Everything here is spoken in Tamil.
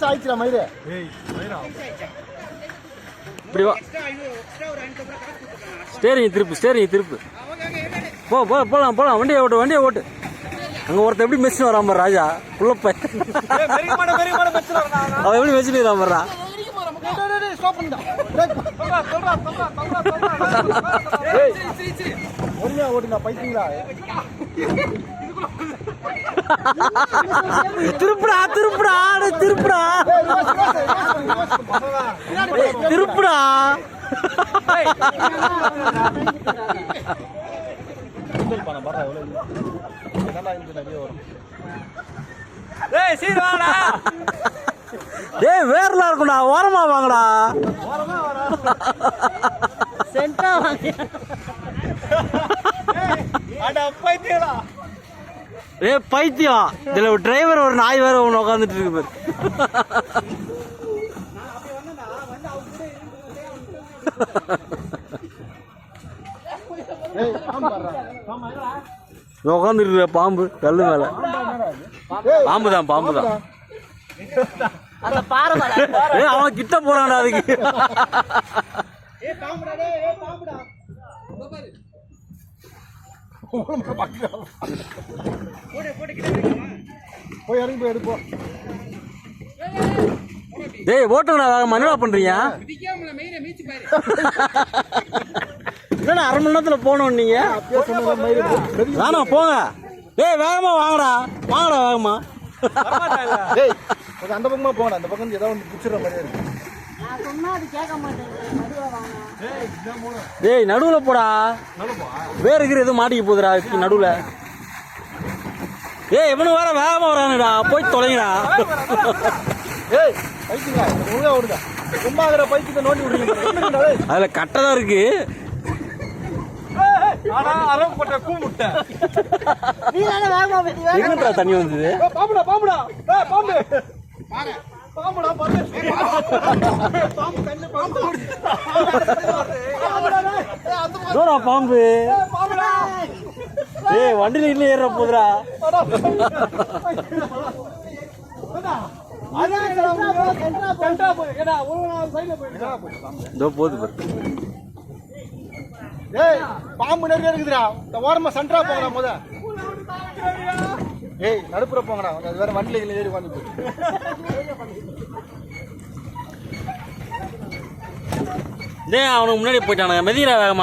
நிமிஷம் ஆயிடுச்சுடா மயிறு. இப்படி வா. ஸ்டேரிங் திருப்பு. போலாம் வண்டியை ஓட்டு. அங்க ஒருத்தர் எப்படி மெச்சு வராம ராஜா புள்ளப்ப அவன் எப்படி மெச்சு வராமறா. ஓட்டுங்க பைத்தியங்களா. திருப்புடா டேய் வேறலாம் இருக்கும்டா. ஓரமா வாங்கடா. சென்டா வாங்க. பைத்தியம். இதுல ஒரு டிரைவர் ஒரு நாய் வேற ஒன்று உட்காந்துட்டு இருக்கு பேர். உட்காந்துட்டு பாம்பு கல்லு மேல. பாம்பு தான். அவன் கிட்ட போறான்டா அதுக்கு. போய் இறங்கி போய் எடுப்போம். டேய் ஓட்டுங்கடா. என்னடா பண்றீங்க? என்னடா அரை மணி நேரத்துல போகணும் நீங்க? வேணாம் போங்க. டேய் வேகமா வாங்கடா வேகமா. டேய் அந்த பக்கமா போங்கடா. அந்த பக்கம் ஏதாவது ஒன்று பிடிச்சிடுற மாதிரியே இருக்கு. டேய் நடுவுல போடா. வேற இருக்கிற எதுவும் மாட்டிக்க போகுதுடா நடுவுல. ஏய் இவனு வேற வேகமா வரானுடா. போய் தொலைங்கடா. ஏய் பைத்தியங்களா ஒழுங்கா ஓடுங்க. சும்மா இருக்கிற பைத்தியத்தை நோண்டி விடுறீங்க. அதுல கட்டதான் இருக்கு. எங்கடா தண்ணி வந்தது? பாம்புடா பாம்பு. ஏய் வண்டியில இல்ல ஏற போதுடா. போகுது. ஏய் பாம்பு நிறைய இருக்குதுடா. இந்த ஓரமா சென்டரா போங்கடா முத. ஏய் நடுப்புற போங்கடா. அது வேற வண்டியில ஏறி வந்து அவனுக்கு முன்னாடி போயிட்டானுங்க. மெதிரா வேகமா.